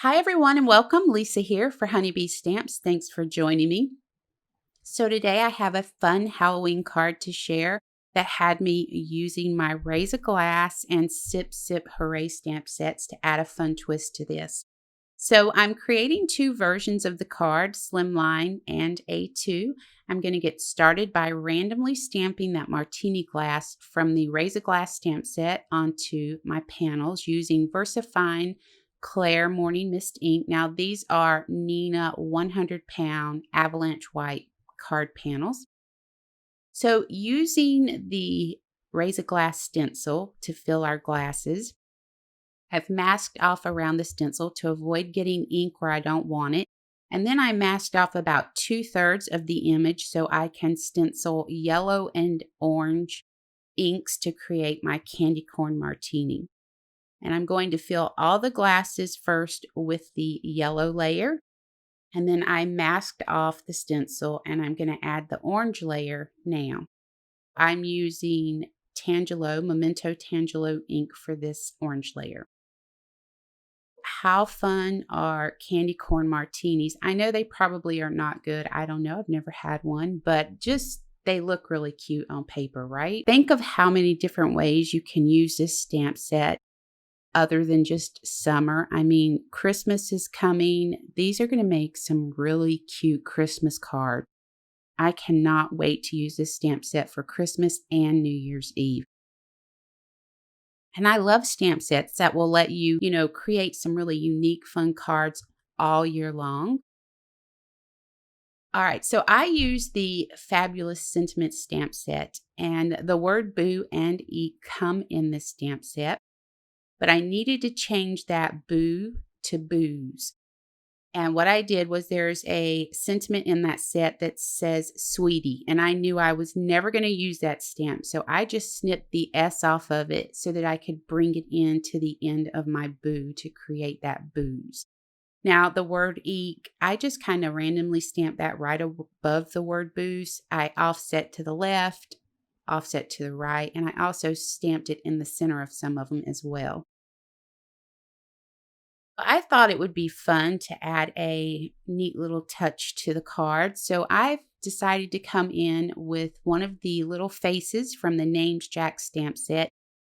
Hi everyone and welcome. Lisa here for Honeybee Stamps. Thanks for joining me. So today I have a fun Halloween card to share that had me using my Razor Glass and Sip Hooray stamp sets to add a fun twist to this. So I'm creating two versions of the card, Slimline and A2. I'm going to get started by randomly stamping that martini glass from the Razor Glass stamp set onto my panels using VersaFine Clair Morning Mist ink. Now these are Nina 100-pound Avalanche White card panels. So using the Razor Glass stencil to fill our glasses, I've masked off around the stencil to avoid getting ink where I don't want it. And then I masked off about 2/3 of the image so I can stencil yellow and orange inks to create my candy corn martini. And I'm going to fill all the glasses first with the yellow layer. And then I masked off the stencil and I'm going to add the orange layer now. I'm using Tangelo, Memento Tangelo ink for this orange layer. How fun are candy corn martinis? I know they probably are not good. I don't know. I've never had one, but just they look really cute on paper, right? Think of how many different ways you can use this stamp set other than just summer. I mean, Christmas is coming. These are going to make some really cute Christmas cards. I cannot wait to use this stamp set for Christmas and New Year's Eve. And I love stamp sets that will let you, create some really unique, fun cards all year long. All right, so I use the FaBOOlous Sentiment stamp set, and the word boo and eat come in this stamp set. But I needed to change that boo to booze. And what I did was there's a sentiment in that set that says sweetie. And I knew I was never going to use that stamp. So I just snipped the S off of it so that I could bring it into the end of my boo to create that booze. Now the word eek, I just kind of randomly stamped that right above the word booze. I offset to the left, offset to the right, and I also stamped it in the center of some of them as well. I thought it would be fun to add a neat little touch to the card. So I've decided to come in with one of the little faces from the Names Jack stamp set.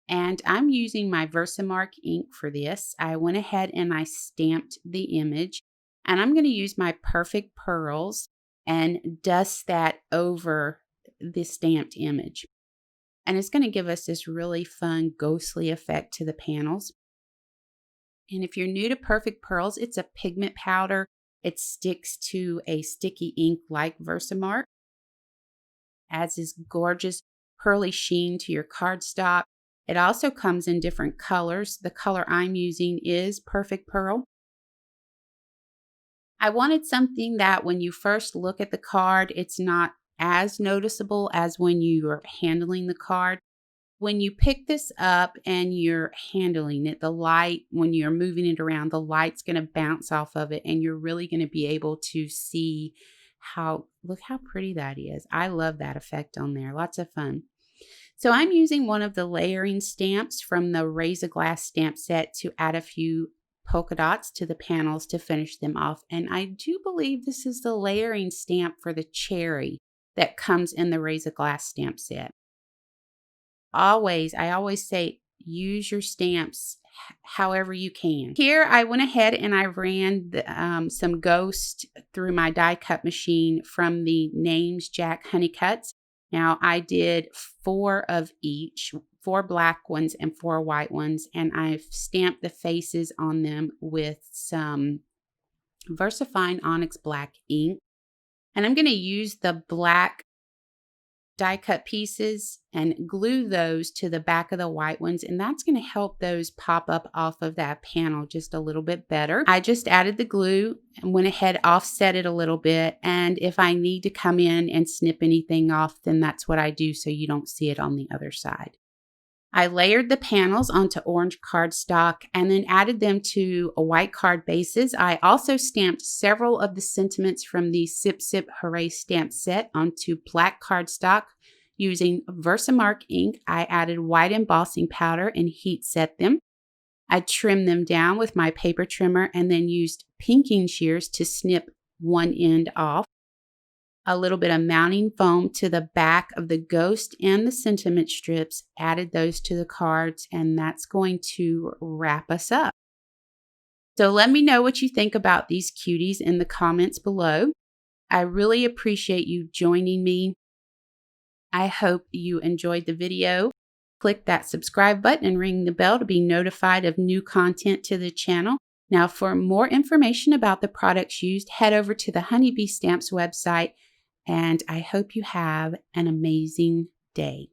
And I'm using my VersaMark ink for this. I went ahead and I stamped the image. And I'm going to use my Perfect Pearls and dust that over the stamped image. And it's going to give us this really fun ghostly effect to the panels. And if you're new to Perfect Pearls, it's a pigment powder. It sticks to a sticky ink like VersaMark. Adds this gorgeous pearly sheen to your cardstock. It also comes in different colors. The color I'm using is Perfect Pearl. I wanted something that when you first look at the card, it's not as noticeable as when you are handling the card. When you pick this up and you're handling it, the light, when you're moving it around, the light's going to bounce off of it and you're really going to be able to see look how pretty that is. I love that effect on there. Lots of fun. So I'm using one of the layering stamps from the Razor Glass stamp set to add a few polka dots to the panels to finish them off. And I do believe this is the layering stamp for the cherry that comes in the Razor Glass stamp set. I always say, use your stamps however you can. Here, I went ahead and I ran some ghost through my die cut machine from the Names Jack Honey Cuts. Now, I did 4 of each, 4 black ones and 4 white ones, and I've stamped the faces on them with some VersaFine Onyx black ink. And I'm going to use the black die cut pieces and glue those to the back of the white ones, and that's going to help those pop up off of that panel just a little bit better. I just added the glue and went ahead, offset it a little bit, and if I need to come in and snip anything off, then that's what I do so you don't see it on the other side. I layered the panels onto orange cardstock and then added them to a white card bases. I also stamped several of the sentiments from the Sip Hooray stamp set onto black cardstock using VersaMark ink. I added white embossing powder and heat set them. I trimmed them down with my paper trimmer and then used pinking shears to snip one end off. A little bit of mounting foam to the back of the ghost and the sentiment strips, added those to the cards, and that's going to wrap us up. So let me know what you think about these cuties in the comments below. I really appreciate you joining me. I hope you enjoyed the video. Click that subscribe button and ring the bell to be notified of new content to the channel. Now, for more information about the products used, head over to the Honeybee Stamps website, and I hope you have an amazing day.